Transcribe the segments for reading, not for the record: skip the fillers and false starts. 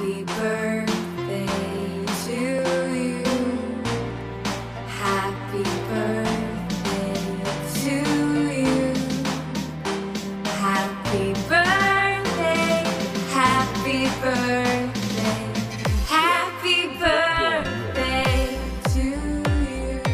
Happy birthday to you. Happy birthday to you. Happy birthday. Happy birthday. Happy birthday to you.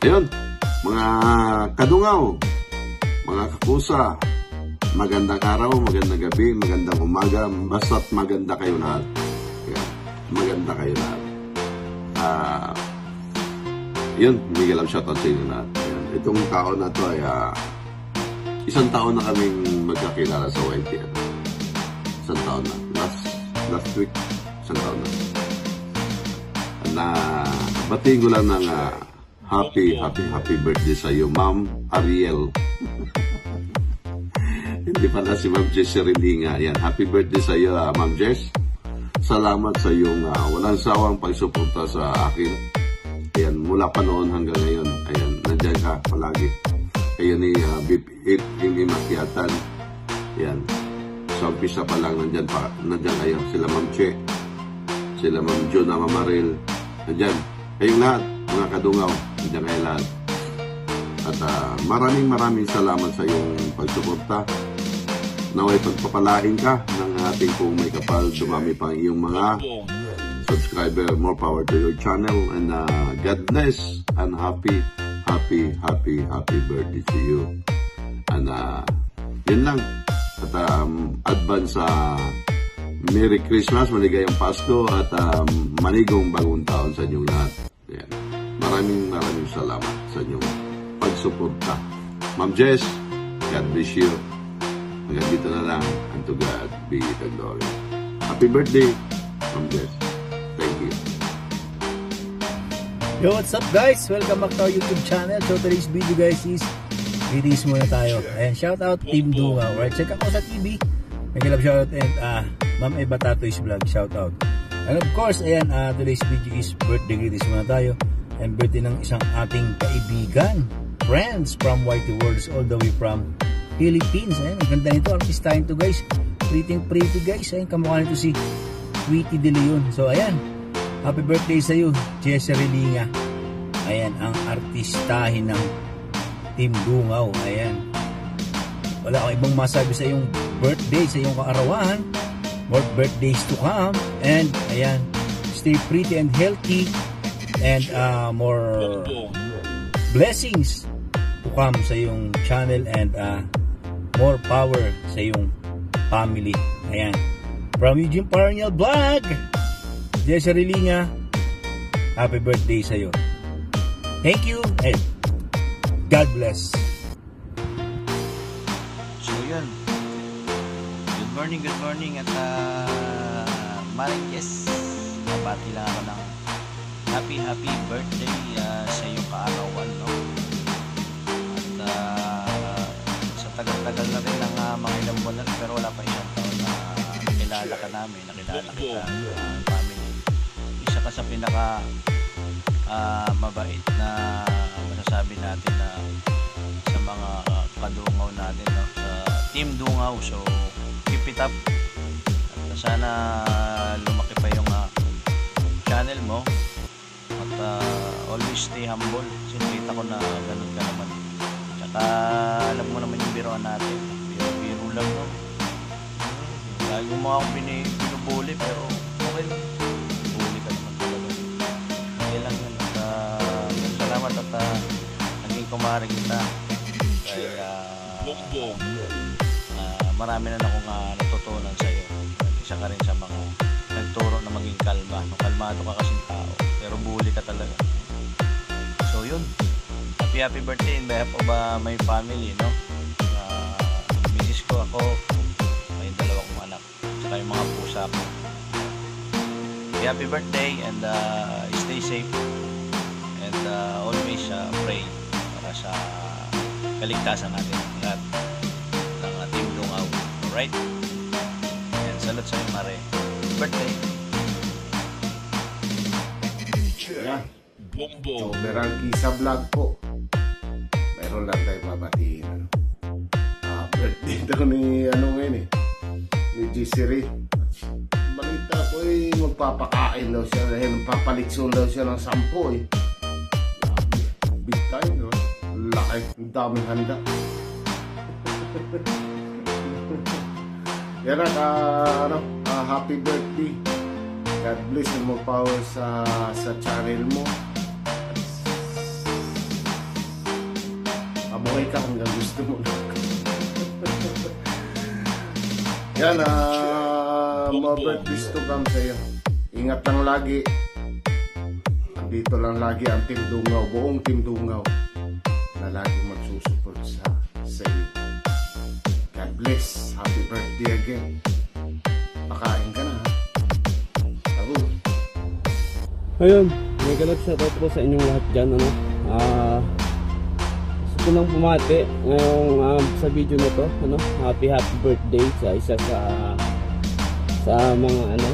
Ayun, mga kadungaw, mga kapusa, magandang araw, magandang gabi, magandang umaga, basta't maganda kayo lahat. Ayan, maganda kayo lahat. Yun, bigyan lang shoutout sa inyo lahat. Ayan, itong taon na to ay isang taon na kaming magkakilala sa YTN. Isang taon na. Last week, isang taon na. Batiin ko lang ng happy birthday sa iyo, Ma'am Ariel. Hindi pala si Ma'am Jess Rilinga. Ayan, happy birthday sa iyo, Ma'am Jess. Salamat sa iyong walang sawang pagsuporta sa akin. Ayan, mula pa noon hanggang ngayon. Ayan, nandiyan ka palagi. Ayan ni Bip Imi Makiatan. Ayan, sa umpisa pa lang nandiyan kayo. Sila Ma'am Che, sila Ma'am Juna Mamaril. Nandiyan, kayong lahat, mga kadungaw, nandiyan kayo lahat. At maraming salamat sa iyong pagsuporta. Naway pagpapalain ka ng ating kung may kapal, dumami pa ang iyong mga subscriber. More power to your channel, and God bless and happy birthday to you. And yun lang. At advance Merry Christmas, maligayang Pasko, at manigong bagong taon sa inyong lahat. Ayan. Maraming salamat sa inyong pagsuporta. Ma'am Jess, God bless you. Hanggang dito na lang, and to God be the glory. Happy birthday, Ma'am Jess. Thank you. Yo, what's up guys? Welcome back to our YouTube channel. So today's video guys is greetings muna tayo. And shout out Team Dungaw. Alright, check ako sa TV. Nagilap shout out, and Ma'am Eva Tatoy's vlog, shout out. And of course, ayan, today's video is birthday greetings muna tayo. And birthday ng isang ating kaibigan, friends from Whitey Worlds, all the way from Philippines. Ayan, ang ganda nito, artistahin to guys. Pretty guys. Ayan, kamukha nito si Tweety De Leon. So ayan, happy birthday sa iyo, Jess Rilinga. Ayan, ang artistahin ng Team Dungaw. Ayan, wala akong ibang masabi sa iyong birthday, sa iyong kaarawan. More birthdays to come. And ayan, stay pretty and healthy, and more blessings to come sa iyong channel, and more power sa iyong family. Ayan, from Eugene Parniel Vlog, Jess Rilinga, happy birthday sa iyo. Thank you, and God bless. So yun, good morning, at Maring Jess, nabati lang ako ng happy birthday sa iyong kaarawan, no? At sa tagal-tagal na rin ng mga ilang buwan na rin, pero wala pa isang taon na nakilala ka namin, nakilala kita, family. Isa ka sa pinaka mabait na masasabi natin na sa mga kadungaw natin, no? Sa Team Dungaw. So keep it up, at sana lumaki pa yung channel mo, at always stay humble. Sinakita ko na ganun ka naman, tsaka alam mo naman yung biroan natin, biro lang, no? Lagi mo akong binubuli, pero okay lang, buli ka naman talaga, okay lang yun. At salamat, at naging kumari kita, kaya marami na akong natutunan sa iyo. isa ka rin sa mga nagturo na maging kalma. No, kalmado ka kasing tao, pero bully ka talaga. So yun, happy birthday in behalf of my family, no? Misis ko, ako, may 2 kong anak, saka yung mga pusa ko. Happy birthday and stay safe and always pray para sa kaligtasan natin lahat ng Team Dungaw. Alright? And salute sa iyo, Mare. Birthday! Yan. So, Merangki sa vlog po. Meron lang tayo babatiin. Birthday daw ni ngayon ni Gisiri. Balita ko magpapakain daw siya dahil magpapalitson daw siya ng 10 Big time, no? Laki, ang daming handa. Yan na, happy birthday. God bless and more power sa channel mo. Mabuhay ka hanggang gusto mo. Yan, more birthdays to come sa'yo. Ingat lang lagi. Dito lang lagi ang Team Dungaw, buong Team Dungaw na lagi magsusupport sa iyo. God bless. Happy birthday again. Pakain ka na, ha? Ako. Ayun, may galap shoutout po sa inyong lahat dyan, ano. Gusto ko lang pumati ngayong sa video na to, ano. Happy birthday sa isa sa mga ano,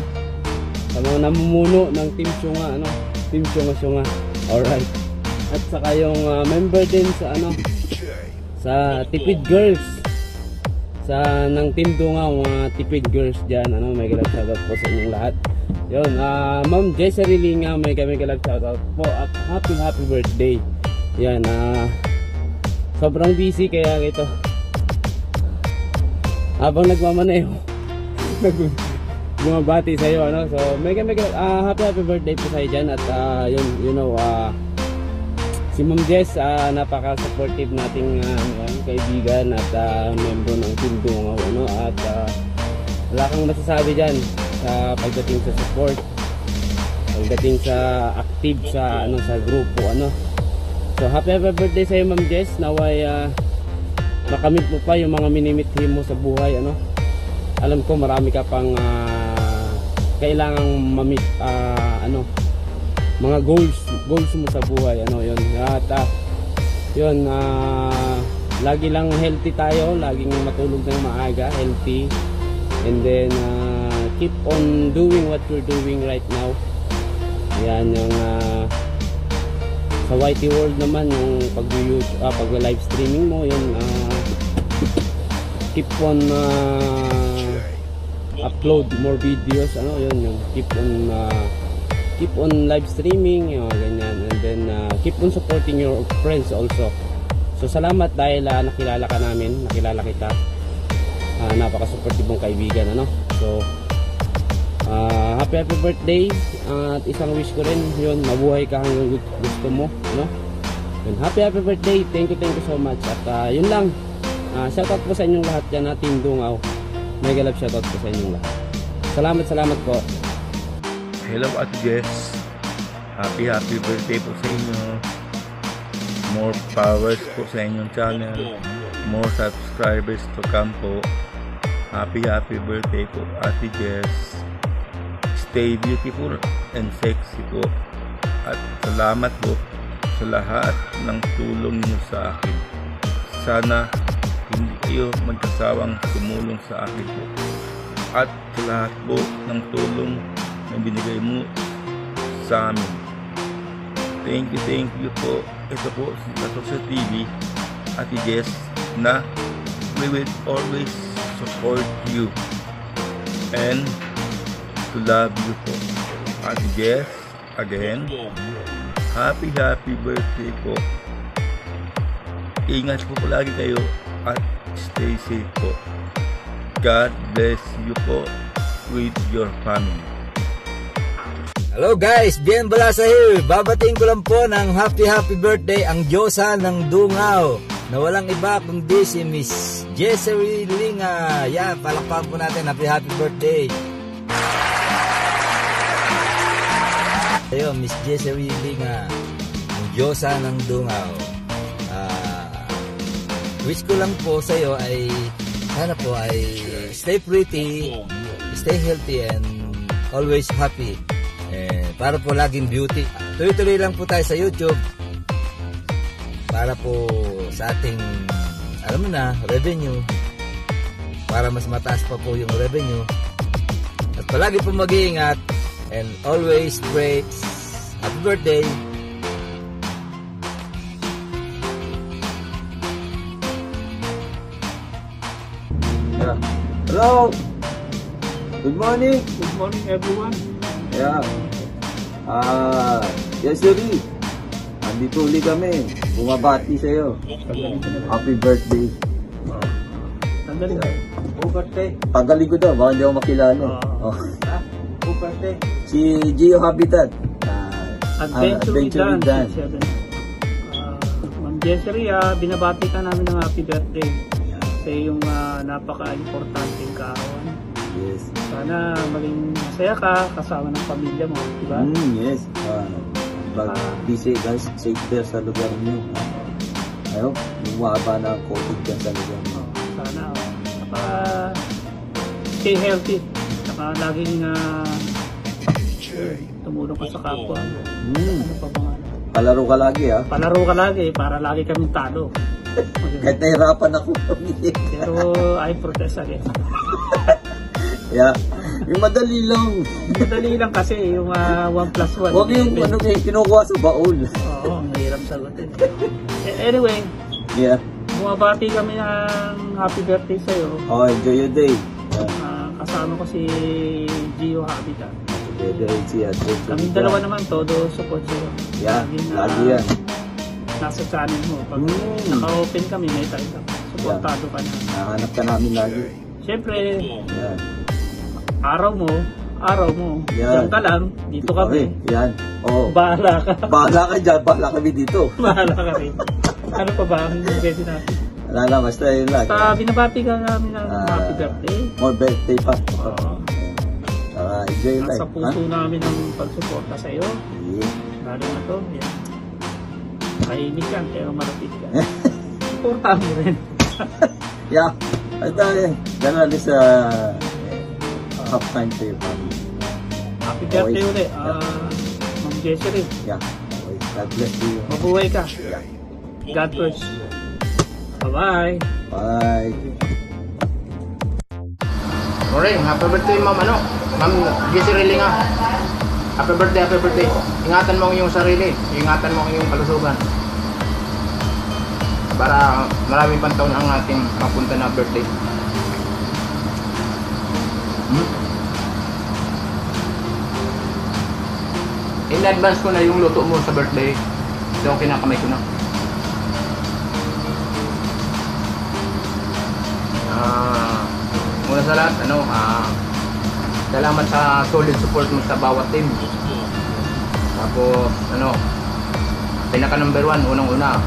sa mga namumuno ng Team Syunga, ano, Team Syunga. Alright. At saka yung member din sa ano, sa Tipid Girls, sa ng Team Dungaw, mga Tipid Girls dyan, ano, may galap shoutout po sa inyong lahat. Yun, Ma'am Jessery Linga, may galap shoutout po at happy birthday. Yan, sobrang busy kaya ito habang nagmamaneho bumabati sa iyo, ano. So may happy birthday po sa iyo diyan at yun, you know, si Ma'am Jess, napaka-supportive nating kaibigan at member ng Team Dungaw, ano, at wala kang masasabi diyan sa pagdating sa support, pagdating sa active sa ano, sa grupo, ano. So happy birthday sa iyo, Ma'am Jess. Naway makamit mo pa yung mga minimithi mo sa buhay, ano. Alam ko marami ka pang kailangang mamit, ano, mga goals mo sa buhay, ano, yun. At yun, lagi lang healthy tayo, laging matulog ng maaga, healthy, and then keep on doing what you're doing right now. Yan yung sa YT World naman, yung pag-live streaming mo, yun, keep on upload more videos, ano, yun, yung keep on live streaming, yung ganyan, and then keep on supporting your friends also. So salamat dahil nakilala kita, napaka-supportive mong kaibigan, ano. So happy birthday, at isang wish ko rin, yun, mabuhay ka hanggang gusto mo, ano. Yun, happy birthday, thank you so much. At yun lang, shoutout po sa inyong lahat dyan, Team Dungaw. May galap shoutout po sa inyong lahat. Salamat po. Hello at Jess, happy birthday po sa inyo. More powers po sa inyong channel, more subscribers to come po. Happy birthday po, Ate Jess. Stay beautiful and sexy po. At salamat po sa lahat ng tulong niyo sa akin. Sana hindi kayo magkasawang tumulong sa akin po. At sa lahat po ng tulong na binigay mo sa amin. Thank you po. Ito po si Sa TV, Ate Jess, na we will always support you and to love you po. Ate Jess, again, happy birthday po. Ingat po palagi kayo at stay safe po. God bless you po with your family. Hello guys, Bien Balasa here. Babatiin ko lang po ng happy birthday ang Diyosa ng Dungaw na walang iba kundi si Miss Jessery Linga. Yan, palakpakan po natin. Happy birthday. Ayo, Miss Jessie Linga, ang Diyosa ng Dungaw. Wish ko lang po sa iyo ay sana po ay stay pretty, stay healthy and always happy. Para po laging beauty. Tuloy-tuloy lang po tayo sa YouTube para po sa ating, alam mo na, revenue, para mas mataas pa po yung revenue. At palagi po mag-iingat and always pray. Happy birthday! Hello! Good morning! Good morning everyone. Yeah. Yes, Yuri. Andito ulit kami. Bumabati sa'yo. Happy birthday. Tanggalin ka. Birthday. Tanggalin ko daw, baka hindi ako makilala. Birthday. Si Geo Habitat. Adventure with Dan. Ma'am Jessery, binabati ka namin ng happy birthday. Kasi yung napaka-importanteng kaarawan. Yes. Sana maging masaya ka kasama ng pamilya mo, di ba? Yes. Be safe guys, safe there sa lugar niyo. Ayaw, umaba na ang COVID dyan sa lugar niyo. Sana, stay healthy. Saka laging tumulong ka sa kapwa. Ano pa ba? Palaro ka lagi ha? Palaro ka lagi para lagi kaming talo. Kahit nahirapan ako. Pero I protest again. Yeah. Yung madali lang. Madali lang kasi yung 1+1. Huwag yung kinukuha sa baul. Oo, mahirap sagutin. Anyway, yeah. Bumabati kami ng happy birthday sa'yo. Oh, enjoy your day. Kasama ko si Geo Habitat. Kami dalawa naman, todo support sa'yo. Yeah, lagi yan. Nasa channel mo. Pag naka-open kami, may time ka. Supportado ka na. Nahanap ka namin lagi. Siyempre, yeah. araw mo. Yan. Diyan ka lang, dito kami. Okay, yan. Oh. Bahala ka. Bahala ka dyan, bahala kami dito. Bahala ka rin. Ano pa ba ang pwede natin? Wala lang, basta yun lang. Basta binabati ka namin ng happy birthday. More birthday pa. Enjoy your life. Nasa puso namin ang pagsuporta sa iyo. Yeah. Lalo na to, yan. Kahinig yan, pero malapit ka. Suporta mo rin. Yeah. At gano'n is half time to your family. Happy birthday ulit, Ma'am Jessery. Yeah. God bless you. Mabuhay ka. God bless. Bye-bye. Bye. Morning, happy birthday Ma'am Jessery Linga. Happy birthday. Ingatan mo ang iyong sarili, ingatan mo ang iyong kalusugan. Para marami pang taon ang ating mapunta na birthday. In advance ko na yung luto mo sa birthday. Ito kinakamay ko na. Muna sa lahat, salamat sa solid support mo sa bawat team. Tapos, pinaka number 1, unang-una,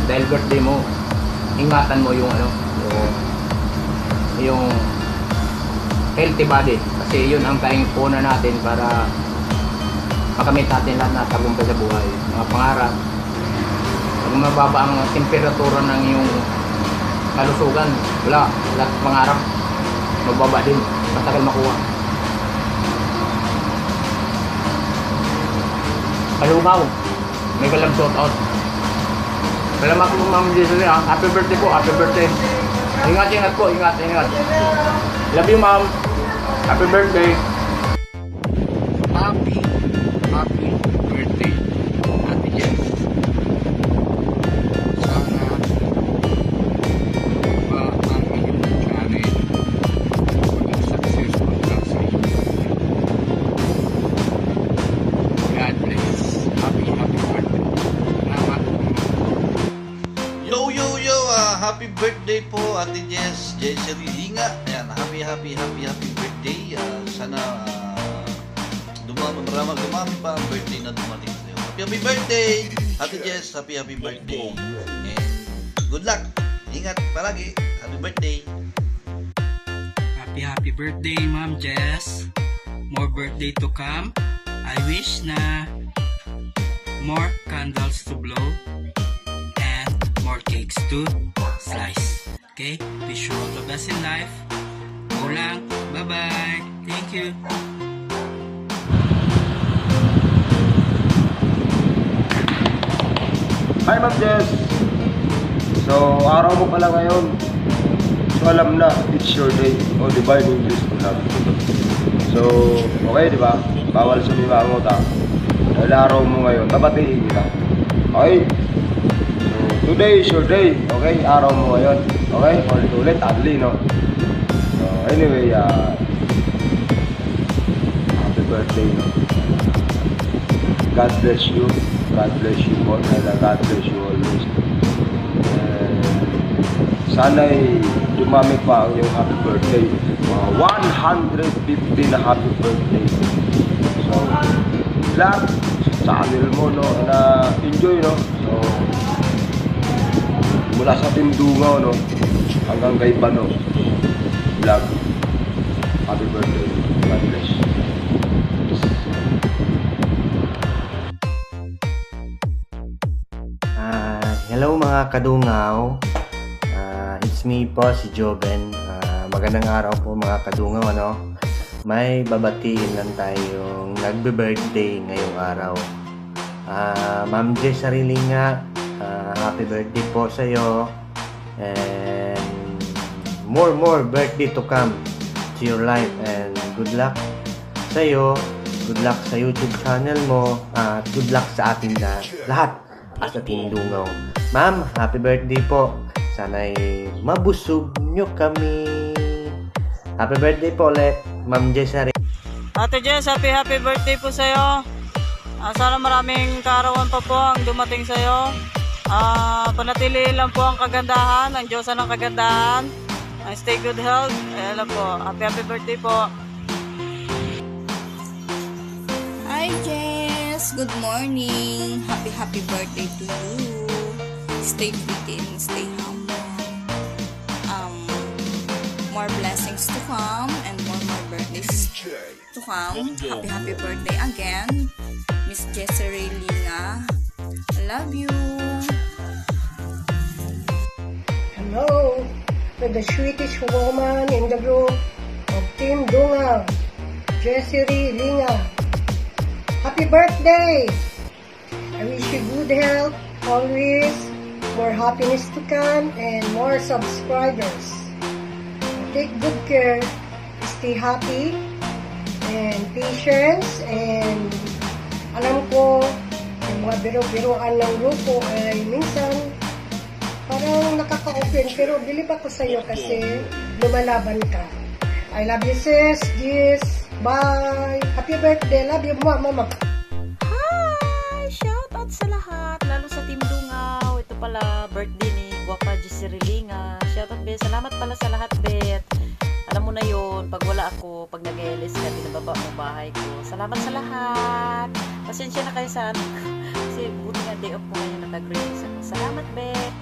dahil birthday mo, ingatan mo yung yung healthy body. Kasi yun ang tayong puna natin para makamit natin lahat na tagumpay sa buhay. Mga pangarap. Pag mababa ang temperatura ng iyong kalusugan, wala pangarap. Mababa din. Matagal makuha. Kalungaw. May galang shout out. Salamat po Ma'am Jessery. Happy birthday po. Happy birthday. Ingat po. Ingat. Love you Ma'am. Happy birthday. Happy birthday, Ate Jess. Sana ang iyong channel maging successful ka sa iyo. God bless. Happy birthday. Salamat. Yo, happy birthday po Ate Jess, Jessery Linga. Ayan, happy birthday. Sana dumami pa ang birthday na dumating sa'yo. Happy birthday Ate Jess, happy birthday. And good luck. Ingat palagi. Happy birthday. Happy birthday Ma'am Jess. More birthday to come. I wish na more candles to blow, and more cakes to slice. Okay? Wish you all the best in life. Go lang. Bye-bye. Thank you. Hi Ma'am Jess! So, araw mo pala ngayon. So, alam na, it's your day. O, diba, yung English ko lang. So, okay, diba? Bawal sumimangot ha. Dahil araw mo ngayon, tabatiin kita. Okay? So, today is your day. Okay? Araw mo ngayon. Okay? Ulit-ulit, adli, no? So, anyway, happy birthday, no? God bless you. God bless you po. God bless you always. Sana'y dumami pa ang iyong happy birthday. 150 na happy birthday. So, lahat sa channel mo, no, na enjoy, no. So, mula sa Team Dungaw, no, hanggang kay Bano vlog. Happy birthday. God bless. Hello mga kadungaw, it's me po si Joven. Magandang araw po mga kadungaw, ano? May babatiin lang tayong nagbe-birthday ngayong araw. Ma'am Jess Sarilinga, happy birthday po sa iyo, and more birthday to come to your life, and good luck sa iyo, good luck sa YouTube channel mo, at good luck sa ating lahat as a Team Dungaw. Ma'am, happy birthday po. Sana'y mabusog nyo kami. Happy birthday po ulit, Ma'am Jess. Ate Jess, happy birthday po sa'yo. Sana maraming kaarawan pa po ang dumating sa'yo. Panatili lang po ang kagandahan, ang Diyosa ng kagandahan. Stay good health. Ayan lang po. Happy birthday po. Hi Jess, good morning. Happy birthday to you. Stay pretty and stay humble. More blessings to come and more birthdays to come. Happy birthday again, Miss Jessery Linga. I love you. Hello, with the sweetest woman in the group of Team Dungaw, Jessery Linga. Happy birthday! I wish you good health, always, more happiness to come, and more subscribers. Take good care, stay happy, and patience, and alam ko, yung mga biro-biroan ng grupo ay minsan parang nakaka-open, pero bilib ako sa'yo kasi lumalaban ka. I love you sis, yes, bye! Happy birthday, love you mama. Hi! Shout out sa lahat, lalo sa Team Dungaw. Ito pala birthday ni Guapa Jessery Linga. Shout out, Bet. Salamat pala sa lahat, Bet. Alam mo na yun, pag wala ako, pag nag-LS ka, binababa mo bahay ko. Salamat sa lahat. Pasensya na kayo sa ano. Kasi buti nga day off ko ngayon na nag-release ako. Salamat, Bet.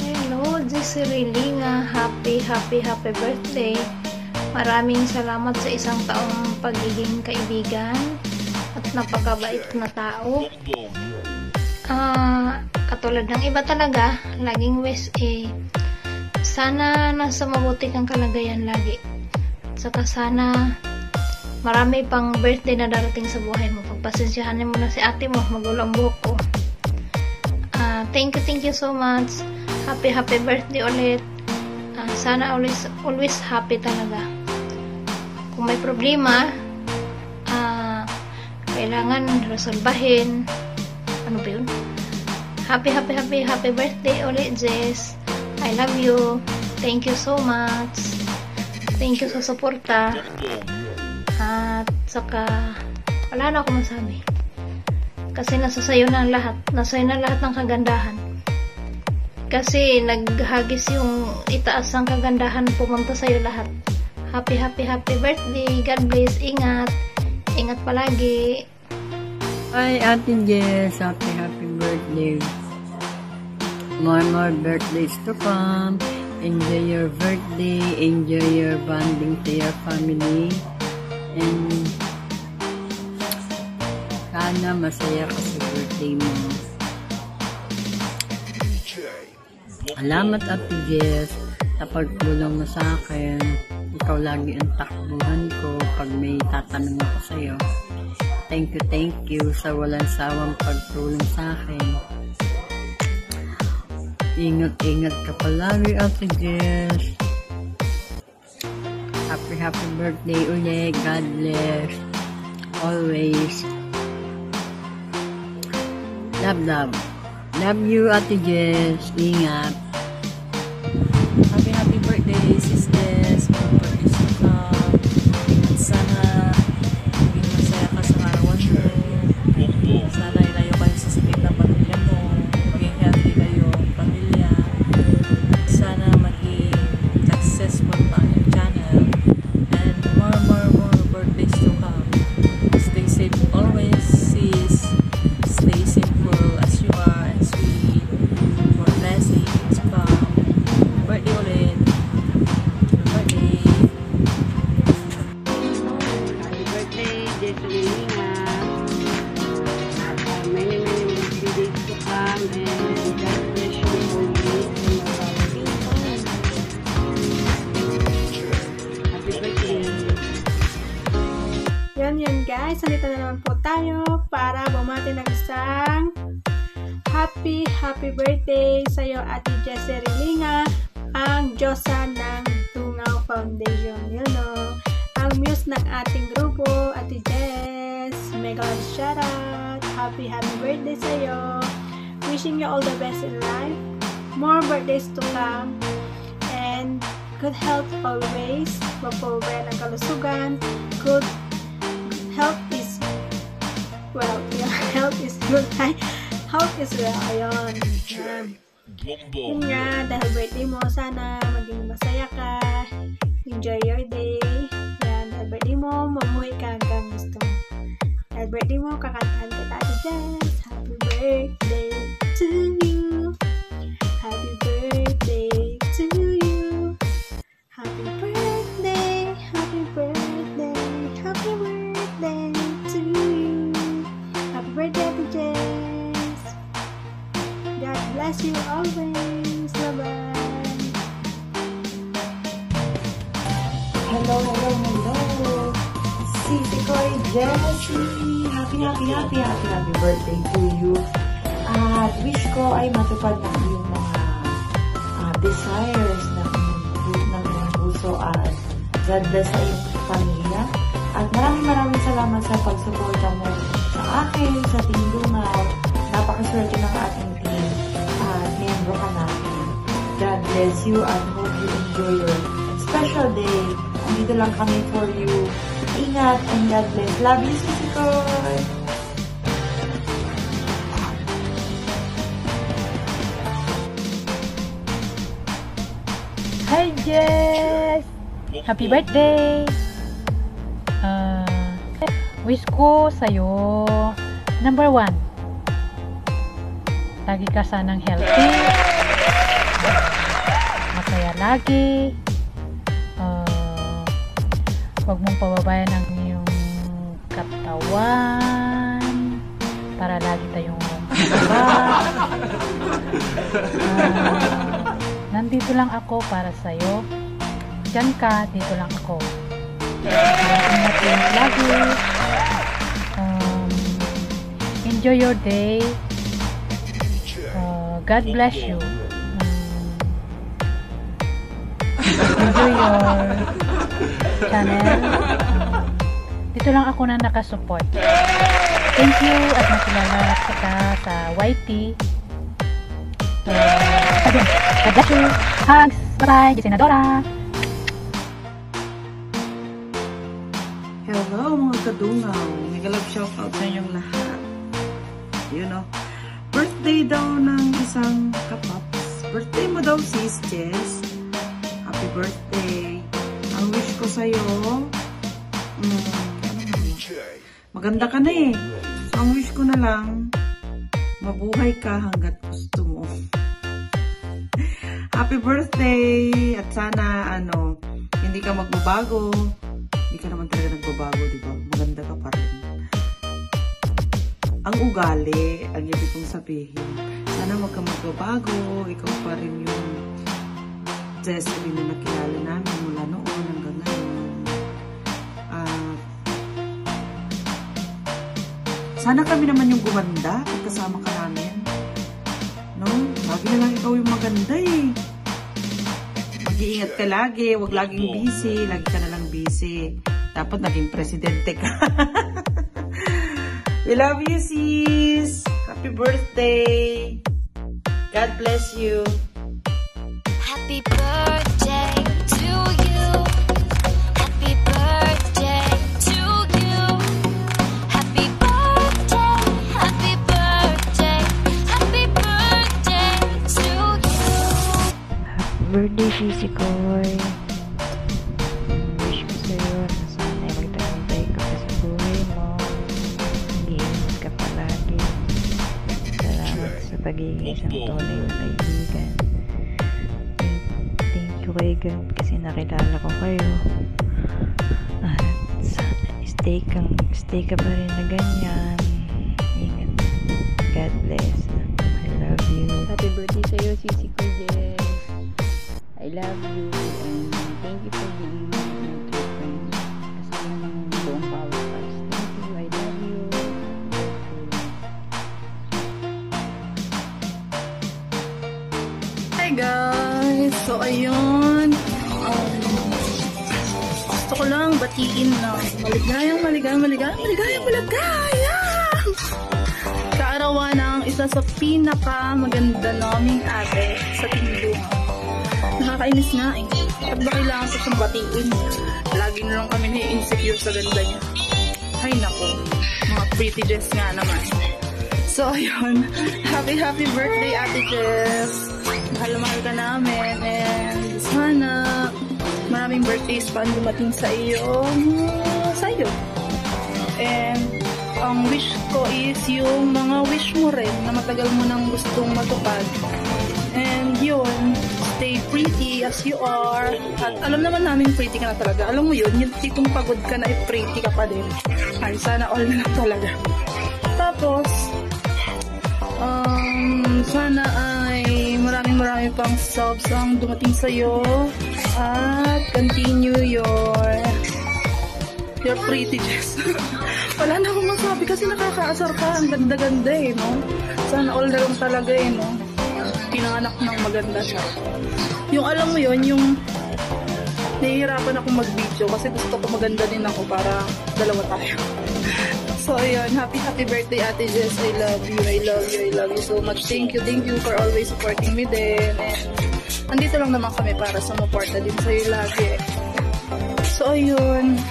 Hello, Jessery Linga. Happy birthday. Maraming salamat sa isang taong pagiging kaibigan at napakabait na tao. Katulad ng iba talaga, laging wish sana nasa mabuti kang kalagayan lagi. Saka sana marami pang birthday na darating sa buhay mo. Pagpasensyahan mo na si ate mo, magulo ang buhok ko. Thank you so much. Happy birthday ulit. Sana always happy talaga. Kung may problema, kailangan resolbahin. Ano ba yun? Happy birthday ulit, Jess. I love you. Thank you so much. Thank you sa suporta. At saka wala na ako masabi. Kasi nasa sayo na lahat. Nasa sayo na lahat ng kagandahan. Kasi naghagis yung itaas ang kagandahan, pumunta sa'yo lahat. Happy birthday. God bless. Ingat. Ingat palagi. Hi, Ate Jess. Happy birthday. More birthdays to come. Enjoy your birthday. Enjoy your bonding to your family. And Sana masaya ka sa birthday mo. Salamat Ate Jess sa pagtulong mo sa akin. Ikaw lagi ang takbuhan ko pag may tatanong ako sa'yo. Thank you sa walang sawang pagtulong sa akin. Ingat ka palagi Ate Jess. Happy birthday ulit. God bless. Always. Love you Ate Jess. Ingat. Happy birthday sis Jess. More birthdays to come. At sana maging masaya ka sa arawan mo. Sana ilayo kayo sa sakit na pamilya mo. Maging healthy kayo pamilya. At sana maging successful pa ang channel. And more birthdays to come. Stay safe always sis. Stay simple as you are and sweet. More blessings to come. Birthday ulit. Birthday. Happy birthday, Jessie Lina. Many birthdays to come and God bless you always and your family. Happy birthday. Yan guys, nandito na naman po tayo para bumati ng isang happy birthday sa iyo Ate Jessie Linga, ang Diyosa ng Dungaw Foundation. You know, ang muse ng ating grupo, Ate Jess. Mega love shoutout. Happy birthday sa iyo. Wishing you all the best in life. More birthdays to come. And good health always. Huwag po ba ng kalusugan. Good health is well. Your health is good. Health is well. Ayun. Yun nga, dahil birthday mo, sana maging masaya ka. Enjoy your day. Yan, dahil birthday mo, mamuhay ka hanggang gusto mo. Dahil birthday mo, kakantahan kita Ate Jess. Happy birthday to you. Happy birthday to you. Happy birthday, happy birthday, happy birthday to you. Happy birthday Ate Jess. God bless you always. Bye-bye. Hello. Sisi Koy Jessie. Happy birthday to you. At wish ko ay matupad na yung mga desires ng iyong puso at God bless sa iyong pamilya. At maraming salamat sa pagsuporta mo sa akin, sa Team Dungaw. Napakaswerte ng ating team at miyembro ka natin. God bless you and hope you enjoy your special day. Andito lang kami for you. Ingat and God bless. Love you, Sisi Koy. Hi Jess! Happy birthday! Wish ko sa'yo, number 1, lagi ka sanang healthy, masaya lagi, huwag mong pababayan ang iyong katawan para lagi tayong nandito lang ako para sa'yo. Diyan ka, dito lang ako. Ingat lagi. Enjoy your day. God bless you. Enjoy your channel. Dito lang ako na nakasupport. Thank you at nakilala kita sa YT. God bless you. Hugs. Bye-bye. Senadora. Hello mga kadungaw. Mega love shoutout sa inyong lahat. You know, birthday daw ng isang kapaps. Birthday mo daw sis Jess. Happy birthday. Ang wish ko sa'yo, maganda ka na eh. So ang wish ko na lang, mabuhay ka hanggat gusto mo. Happy birthday! At sana, hindi ka magbabago. Hindi ka naman talaga nagbabago, di ba? Maganda ka pa rin. ang ugali, ang ibig kong sabihin. Sana wag kang magbabago, ikaw pa rin yung Jessery na nakilala namin mula noon hanggang ngayon. Sana kami naman yung gumanda at kasama ka namin. No? Lagi na lang ikaw yung maganda eh. Mag-iingat ka lagi, wag laging busy, lagi ka na lang busy. Dapat naging presidente ka. We love you, sis! Happy birthday! God bless you! Happy birthday to you. Happy birthday to you. Happy birthday, happy birthday, happy birthday to you. Happy birthday, Sisi Koy. Wish ko sa'yo na sana magtagumpay ka pa sa buhay mo. Mag-iingat ka palagi. Salamat sa pagiging isang tunay na kaibigan. Thank you kay God kasi nakilala ko kayo. At sana stay ka pa rin na ganyan. Ingat. God bless. I love you. Happy birthday sa'yo, Sisi Koy Jess. I love you and thank you for being my true friend. Kasama ng buong Power Stars. Thank you. I love you. Hi guys! So ayun, gusto ko lang batiin na maligayang kaarawan ng isa sa pinaka maganda naming ate sa Team Dungaw. Nakakainis nga eh. At ba kailangan ko siyang batiin? Lagi na lang kami na-insecure sa ganda niya. Ay nako, mga pretty Jess nga naman. So ayun, happy birthday Ate Jess! Mahal ka namin and sana maraming birthdays pa dumating sa iyo. And ang wish ko is yung mga wish mo rin na matagal mo nang gustong matupad. And yun, stay pretty as you are. At alam naman namin pretty ka na talaga. Alam mo yun, yung tipong pagod ka na pretty ka pa din. Ay, sana all na lang talaga. Tapos, sana ay marami pang subs ang dumating sa'yo. At continue your prettiness. Wala na akong masabi kasi nakakaasar ka. Ang ganda-ganda eh, no? Sana all na lang talaga eh, no? Pinanganak ng maganda siya. Yung alam mo yun, yung nahihirapan akong mag-video kasi gusto ko maganda din ako para dalawa tayo. So ayun, happy birthday Ate Jess. I love you so much. Thank you for always supporting me din. And andito lang naman kami para sumuporta din sa'yo lagi. So ayun,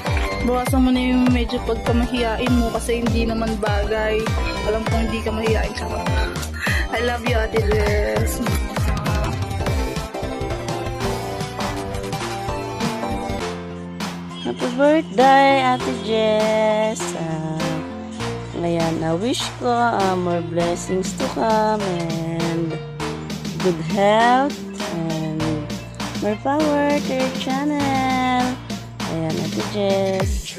bawasan mo na yung medyo pagkamahiyain mo kasi hindi naman bagay. Alam kong hindi ka mahiyain ka. I love you Ate Jess. Happy birthday Ate Jess. Ngayon, I wish ko more blessings to come and good health and more power to your channel. Ayan, Ate Jess.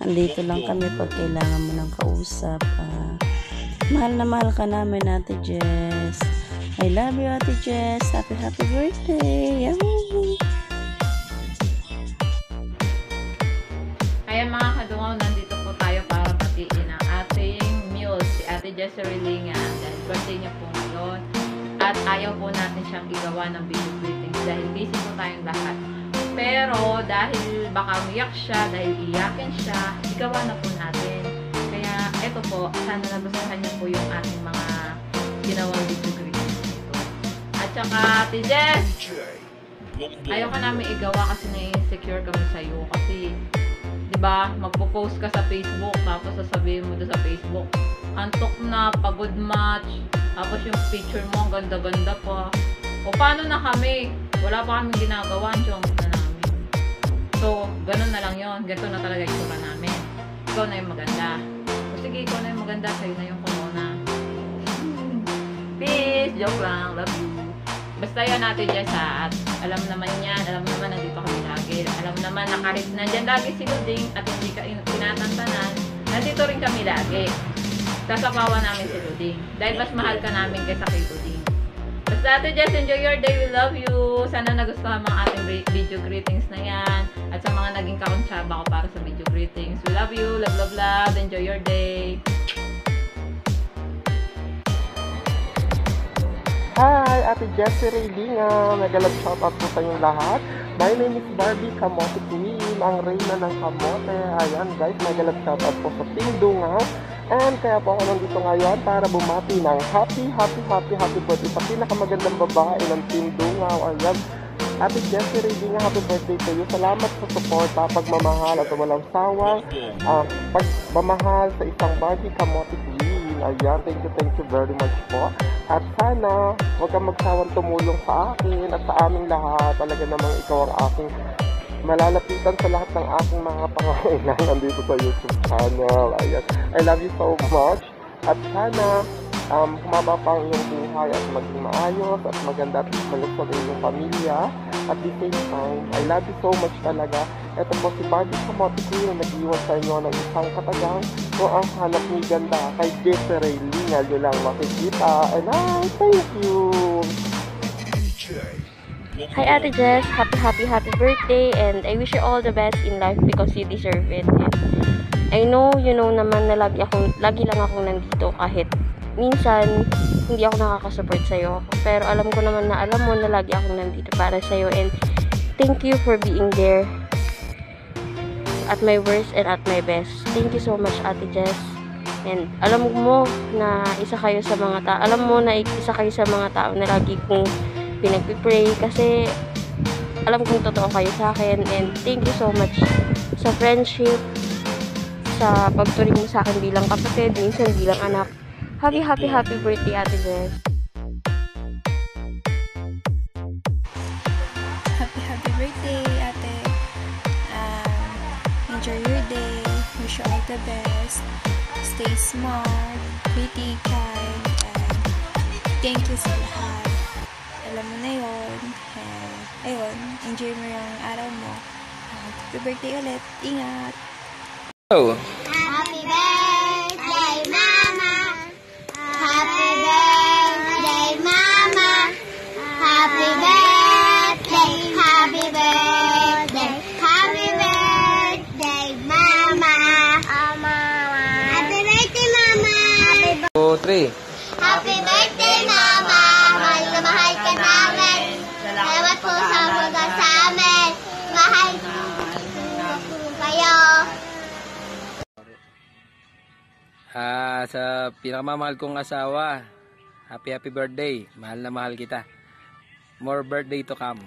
Andito lang kami pag kailangan mo ng kausap. Mahal na mahal ka namin, Ate Jess. I love you, Ate Jess. Happy birthday. Yay! Ayan mga kadungaw, nandito po tayo para batiin ang ating muse, si Ate Jessery Linga. Dahil birthday niya po ngayon. At ayaw po natin siyang igawa ng video greetings dahil busy po tayong lahat. Pero dahil baka umiyak siya, dahil iyakin siya, igawa na po natin. Kaya eto po, sana nagustuhan niyo po yung ating mga ginawang video greetings dito. At saka Ate Jess, ayaw ka namin igawa kasi na-insecure kami sa'yo. Kasi diba, magpo-post ka sa Facebook, tapos sasabihin mo doon sa Facebook, antok na, pagod match, tapos yung picture mo, ang ganda-ganda pa. O paano na kami? Wala pa kami ginagawa, chong na namin. So, ganun na lang yon. Ganito na talaga yung tura namin. Ikaw na yung maganda. O sige, ikaw na yung maganda, sa'yo na yung corona. Peace! Joke lang, love you. Basta yan natin dyan sa at alam naman yan, alam naman nandito kami lagi. Alam naman nakarit nandyan lagi si Luding at hindi ka tinatantanan. Nandito rin kami lagi. sasapawan namin si Luding. Dahil mas mahal ka namin kaysa kay Luding. Basta Ate Jess, enjoy your day. We love you. Sana nagustuhan mga ating video greetings na yan. At sa mga naging kakonsyaba ko para sa video greetings. We love you. Love, love, love. Enjoy your day. Hi, Ate Jessie Reylinga. Nagalag shoutout po sa inyong lahat. My name is Barbie Kamote Queen, ang reyna ng kamote. Ayan guys, nagalag shoutout po sa Team Dungaw. And kaya po ako nandito ngayon para bumati ng happy birthday sa pinakamagandang babae ng Team Dungaw. Ayan, Ate Jessie Reylinga, happy birthday to you. Salamat sa suporta, pagmamahal at walang sawang pagmamahal sa isang Barbie Kamote Queen. Ayan, thank you very much po. At sana, huwag kang magsawang tumulong sa akin at sa aming lahat. Talaga namang ikaw ang aking malalapitan sa lahat ng aking mga pangangailangan dito sa YouTube channel. Ayan, I love you so much. At sana, humaba pa ang iyong buhay at maging maayos at maganda at malusog ang iyong pamilya. At the same time, I love you so much talaga. Ito po si Barbie Kamote Queen na nag-iwan sa inyo ng isang katagang kung ang hanap ni ganda kay Jessie Reylinga. Nyo lang makikita. And thank you! Hi Ate Jess, happy birthday, and I wish you all the best in life because you deserve it. And I know, you know naman na lagi lang akong nandito kahit minsan hindi ako nakakasupport sa'yo. Pero alam ko naman na alam mo na lagi akong nandito para sa'yo, and thank you for being there at my worst and at my best. Thank you so much Ate Jess. And alam mo na isa kayo sa mga tao na lagi kong pinagpipray kasi alam kong totoo kayo sa akin, and thank you so much sa friendship, sa pagturing mo sa akin bilang kapatid, minsan bilang anak. Happy birthday Ate Jess. Happy birthday Ate. Enjoy your day. Wish you all the best. Stay smart, pretty, kind, and thank you sa lahat. Alam mo na yun. Ayun, enjoy mo yung araw mo. Happy birthday ulit. Ingat! Oh. Happy birthday, Mama! Happy birthday, Mama! Happy birthday, happy birthday, happy birthday, Mama! Happy birthday, Mama! 2, 3. Happy birthday, Mama! Mahal na mahal ka namin. Salamat po sa mga sa amin. Mahal kayo. Sa pinakamamahal kong asawa, happy birthday. Mahal na mahal kita. More birthday to come.